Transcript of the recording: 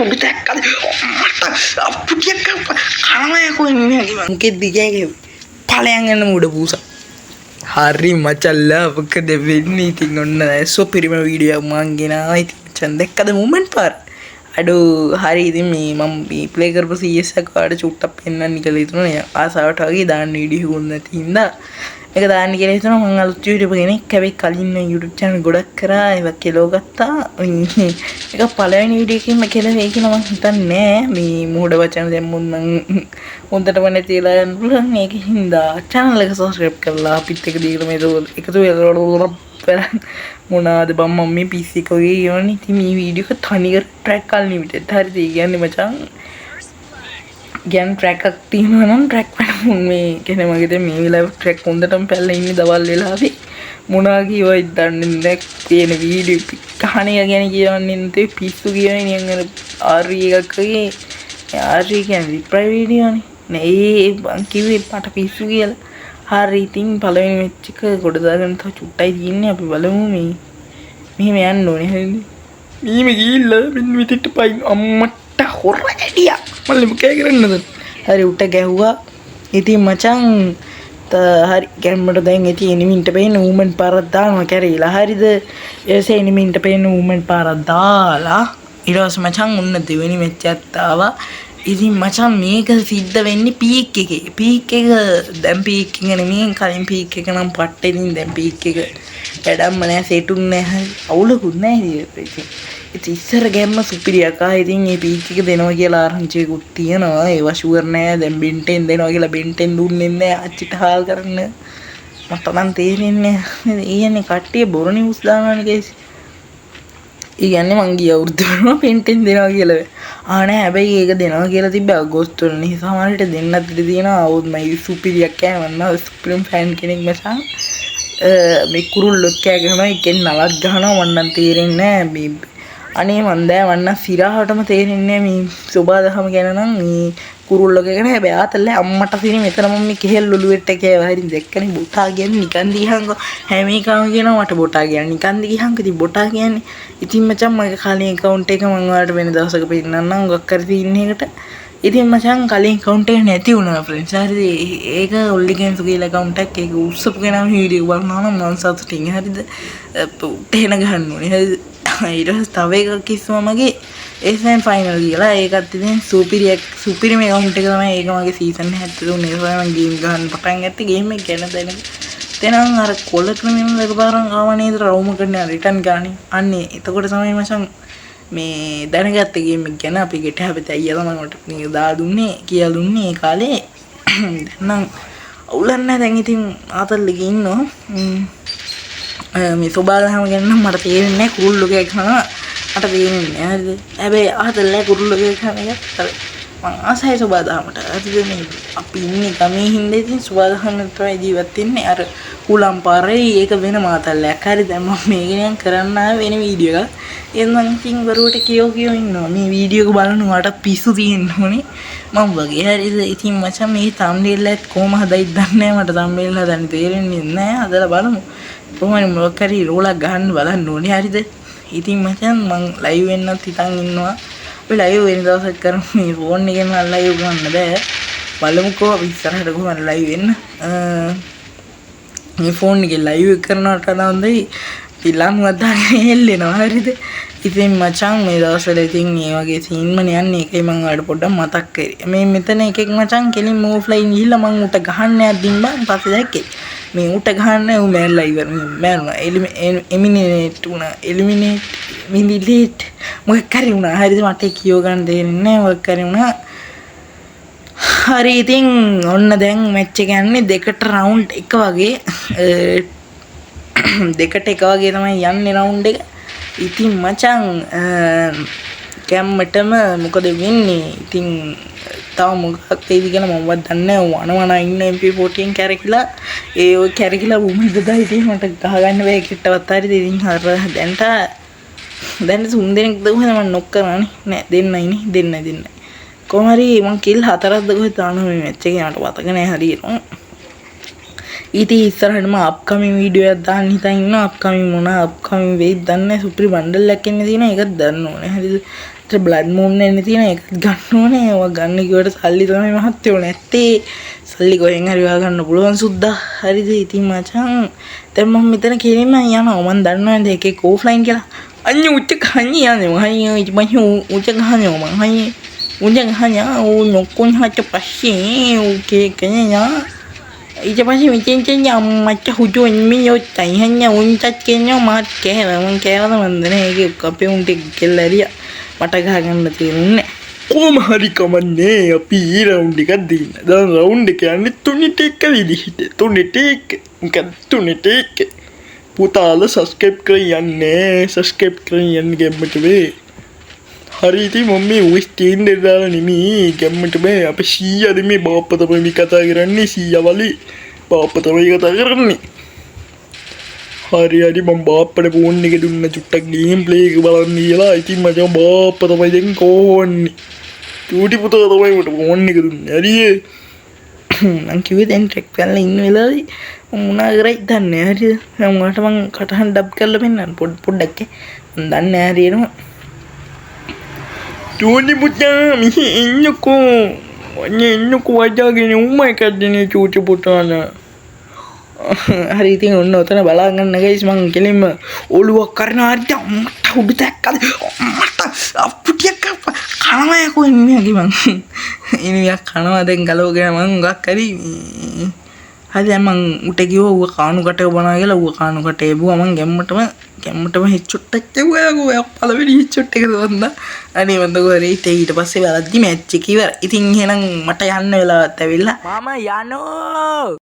උඩ දැක්කද මට අප්පුටියක් කනමයකෝ ඉන්නේ මංකෙ දිගේ ඵලයන් යන මුඩ පූසා හරි මචල්ලා මොකද වෙන්නේ ඉතින් ඔන්න සුපිරිම වීඩියෝ මං ගෙනාවා ඉතින් මචන් දැක්කද මොමන්ට් පාර අඩෝ හරි ඉතින් මේ මම ප්ලේ කරපු CS එක කාට චුට්ටක් පෙන්නන්න කියලා හිතුණා ආසාවට වගේ දාන්න වීඩියෝ හොඳ නැති හින්දා මේක දාන්න කියලා හිතුණා මම අලුත් YouTube කෙනෙක් හැබැයි කලින් YouTube channel ගොඩක් කරා ඒක කෙලෝ ගත්තා ඒක පළවෙනි වීඩියෝ එකකින්ම කෙලෝ වෙයි කියලා මම හිතන්නේ මේ මෝඩ වචන දැම්මුත් නම් හොඳටම නැතිලා යන්න පුළුවන් ඒක හින්දා channel එක subscribe කරලා අපිත් එක දීලා මේක එකතු වෙලා මොනාද බම් මම මේ PC එක ඔය යවන්නේ ඉතින් මේ වීඩියෝ එක තනිකර ට්‍රැක් අන්ලිමිටඩ් හරිද ඒ කියන්නේ මචං ගැන් ට්‍රැක් එකක් තියෙනවා නම් ට්‍රැක් වෙන මේ කියන්නේ මගේ දැන් මේ වෙලාවේ ට්‍රැක් හොඳටම පැල්ලා ඉන්නේ දවල් වෙලාවේ මොනවා කියවයිද දන්නේ නැහැ තියෙන වීඩියෝ කහණිය ගැන කියවන්නේ නැතේ පිස්සු කියවන්නේ නිකන් අර RE එකක් වගේ RE කියන්නේ රිප්ලයි වීඩියෝනේ නේ මං කිව්වේ මට පිස්සු කියලා හරි ඉතින් පළවෙනි මැච් එක ගොඩ දාගෙන තව චුට්ටයි තියෙන්නේ අපි බලමු මේ මෙහෙම යන්න ඕනේ හරිද මෙහෙම ගිහිල්ලා මෙන්න මෙතෙන්ට පයින් අම්මට හොර ඇඩියා මල්ලි මොකෑ කරන්නද හරි උට ගැහුවා ඉතින් මචං හරි ගැම්මට දැන් ඉතින් එනිමින්ට පේන ඌමන් පාරක් දානවා කැරේලා හරිද ඊසේ එනිමින්ට පේන ඌමන් පාරක් දාලා ඊට පස්සේ මචං උන්න දෙවෙනි මැච් එකත් ආවා ඉතින් මචං මේක සිද්ධ වෙන්නේ පීක් එක දැන් පීක් එක නෙමෙයි කලින් පීක් එක නම් පට්ටේ ඉතින් දැන් පීක් එක වැඩක්ම නැහැ සෙටුන් නැහැ අවුලකුත් නැහැ ඉතින් ඉස්සර ගැම්ම සුපිරියක් ඉතින් මේ පීක් එක දෙනවා කියලා ආරංචියකුත් තියෙනවා ඒවා ෂුවර් නැහැ දැන් බෙන්ටෙන් දෙනවා කියලා බෙන්ටෙන් දුන්නේ නැහැ අච්චිට හාල් කරන්න මට නම් තේරෙන්නේ නැහැ ඊයනේ කට්ටිය බොරු නිවුස් දානවානේ ගයිස් ඒ කියන්නේ මං ගිය අවුරුද්දේම පෙන්ටෙන් දෙනවා කියලා නෑ හැබැයි ඒක දෙනවා කියලා තිබ්බ අගෝස්තු වලනේ සමහරවිට දෙන්නත් ඉතින් තියෙනවා අවුත් මයි සුපිරියක් කෑමන්නා සුපිරිම් ෆෑන් කෙනෙක් මචං මේ කුරුල්ලොත් කෑ ගහනවා එකෙන් නලක් ගහනවා මන් නම් තේරෙන්නේ නෑ මේ අනේ මන් දැන් වන්න සිරාවටම තේරෙන්නේ මේ සෝබාදහම ගැන නම් මේ කුරුල්ලෝ ගැන හැබැයි ආතල්ලේ අම්මට සිරි මෙතන මම මේ කෙහෙල් ඔලුවෙට කෑවා හරින් දැක්කනේ බොටා කියන්නේ නිකන් දිහංග හැම එකම කියනවා මට බොටා කියන්නේ නිකන් දිහංග ඉතින් බොටා කියන්නේ ඉතින් මචං මගේ කලින් account එක මම ඔයාලට වෙන දවසක පෙන්නන්නම් උගක් කර තියෙන එකට ඉතින් මචං කලින් account එක නැති වුණා friends හරිද ඒක ඔල්ලි ගේම්ස් කියලා account එකක් ඒක උස්සපු කෙනාම වීඩියෝ බලනවා නම් මම සතුටින් හරිද එහෙන ගහන්න ඕනේ හරිද ඊට පස්සේ තව එකක් කිව්වා මගේ ඒසෙන් ෆයිනල් කියලා ඒකත් ඉතින් සුපිරිම account එක තමයි ඒක මගේ සීසන් 73 ඉස්සරහ මම ගේම් ගහන්න පටන් ගත්තේ ගේම් එක ගැන දැනග අර කොල ක්‍රිමිනල් එකපාරක් ආව නේද රවුම කරන්න රිටර්න් ගානේ අන්නේ එතකොට තමයි මචං මේ දැනගත්තේ ගේම් එක ගැන අපි ගෙට හැබැයි අයියා තමයි මට මේක දා දුන්නේ කියලා දුන්නේ ඒ කාලේ දැන් නම් අවුලක් නැහැ දැන් ඉතින් ආතල්ලේ ඉන්නවා මේ සෝබාදහම ගැන නම් මට තේරෙන්නේ නැහැ කුරුල්ලෝ ගහනවා මට තේරෙන්නේ නැහැ හරිද හැබැයි ආතල්ලේ කුරුල්ලෝ ගහන එක මං ආසයි සෝබාදහමට හරිද මේ අපි ඉන්නේ ගමේ හින්දා ඉතින් සෝබාදහමට තමයි ජීවත් වෙන්නේ අර උලම් පාරේ ඒක වෙන මාතල්ලයක් හරි දැන් මම මේක නිකන් කරන්න ආව වෙන වීඩියෝ එකක් එහෙනම් ඉතින් වරුවට කියෝ ඉන්නවා මේ වීඩියෝ එක බලනවාට පිස්සු තියෙන්න ඕනේ මම වගේ හරිද ඉතින් මචං මේ thumbnail එකත් කොහොම හදයිද දන්නේ නැහැ මට thumbnail හදන්න තේරෙන්නේ නැහැ හදලා බලමු කොහොමද මොකක් හරි රෝලක් ගහන්න බලන්න ඕනේ හරිද ඉතින් මචං මං ලයිව් වෙන්නත් හිතන් ඉන්නවා අපි ලයිව් වෙන දවසක් කරමු මේ ෆෝන් එකෙන් ලයිව් ගන්න බෑ බලමුකෝ අපි ඉස්සරහට කොහොමද ලයිව් වෙන්න මේ ෆෝන් එකේ ලයිව් එක කරනවට වඩා හොඳයි පිළාම් වදාගෙන හෙල්ලෙනවා හරිද ඉතින් මචං මේ දවස්වල ඉතින් මේ වගේ සීන්ම යන්නේ ඒකයි මම ඔයාලට පොඩ්ඩක් මතක් කරේ මේ මෙතන එකෙක් මචං කෙලින් ඕෆ්ලයින් ගිහිල්ලා මං උට ගහන්න යද්දිම බං පස්සේ දැක්කේ මේ උට ගහන්න ඌ මෑල්ලා ඉවර මෑනුණා එලිමිනේට් මොකක් කරේ වුණා හරිද මට කියෝ ගන්න දෙන්නේ නැහැ මොකක් කරේ වුණා හරි ඉතින් ඔන්න දැන් මැච් එක යන්නේ දෙකට රවුන්ඩ් එක වගේ දෙකට එක වගේ තමයි යන්නේ රවුන්ඩ් එක ඉතින් මචං කැම්මටම මොකද වෙන්නේ ඉතින් තව මොකක් වෙයිද කියලා මමවත් දන්නේ නැහැ වන ඉන්න MP14 කැරකිලා ඒ ඔය කැරකිලා උඹ දදා ඉතින් මට ගහගන්න බෑ කිට්ටවත් හරිද ඉතින් හර දැන් තුන් දෙනෙක් දුවගෙන මම නොක් කරානේ නෑ දෙන්නයි කොහොම හරි මං කිල් 4ක්ද කොහෙද දානවා මේ මැච් එකේ මට මතක නෑ හරියට ඉතින් ඉස්සරහටම අප්කමින් වීඩියෝ එකක් දාන්න හිතන් ඉන්නවා අප්කමින් වෙයිද දන්නේ නැහැ සුපිරි බණ්ඩල් එකක් එන්නේ තියෙනවා ඒකත් දන්න ඕනේ හරිද බ්ලඩ් මූන් එන්න තියෙන එකත් ගන්න ඕනේ. ඒවා ගන්න කිව්වට සල්ලි තමයි මහත්තයෝ නැත්තේ. සල්ලි කොහෙන් හරි හොයාගන්න පුළුවන් සුද්දා. හරිද? ඉතින් මචං දැන් මම මෙතන කෙලින්ම යනවා. මම දන්නවද එකෙක් ඕෆ්ලයින් කියලා. අඤ්ඤු උච්ච කන්නේ යන්නේ. මහයි ඉතින් මම උච්ච කන්නේ මම. හයි උච්ච කන්නේ ඕ නොකොන් හට පස්සේ ඕකේ කන්නේ ඊට පස්සේ මෙතෙන් අම්මච්ච හුදුන් මියෝ තයිහන්න උන්ටත් කියනවා මාත් කෑවා මං කෑවද මන්ද නේ ඒක අපේ උන්ට කෙල්ල ඇරියා මට ගහගන්න තියෙන්නේ කොහොම හරි කමන්නේ අපි ඊ රවුන්ඩ් එකක් දෙන්න දැන් රවුන්ඩ් එක යන්නේ තුනෙට එක විදිහට තුනෙට එක මොකද තුනෙට එක පුතාලා සබ්ස්ක්‍රයිබ් කරන්නේ සබ්ස්ක්‍රයිබ් කරන්නේ ගැම්මට වේ හරි ඉතින් මම මේ උස් තීන් දෙදාලා නෙමෙයි ගැම්මට මේ අපේ සීයාද මේ බාප්පා තමයි මේ කතා කරන්නේ සීයා වලි බාප්පා තමයි කතා කරන්නේ හරි හරි මම බාප්පට ෆෝන් එක දුන්න චුට්ටක් ගේම් ප්ලේ එක බලන්න කියලා ඉතින් මචං බාප්පා තමයි දැන් කෝන්නේ චූටි පුතා තමයි මට ෆෝන් එක දුන්නේ හරියේ මං කිව්වේ දැන් ට්‍රෙක් කරලා ඉන්න වෙලාවේ මම මොනා කරයිද දන්නේ හරිද මම කටහඬ ඩබ් කරලා පෙන්නන්න පොඩ්ඩක් මම දන්නේ හරියනවා චූටි පුතා මෙහි එන්නකෝ වජාගෙන උම්මයි කද්දනේ චූටි පුතාන හරි ඉතින් ඔන්න ඔතන බලා ගන්න ගයිස් මං කෙලින්ම ඔළුවක් කරන හරියට මට උඩ දැක්කද මට අපුටියක් කනවා යකෝ ඉන්නේ මං ඉනියක් කනවා දැන් ගලවගෙන මං උගක් හරි හරි දැන් මං උට ගිහුවා ඌව කාණු කටේ බනා කියලා ඌව කාණු කටේ එබුවා මං ගැම්මටම හෙච්චොට්ටක් කිව්වා ඌ පළවෙනි හෙච්චොට් එක දුන්නා අනේ මන්දකෝ හරි ඊට පස්සේ වැරද්දි මැච් එක ඉවර ඉතින් එහෙනම් මට යන්න වෙලාවත් ඇවිල්ලා මාමා යනෝ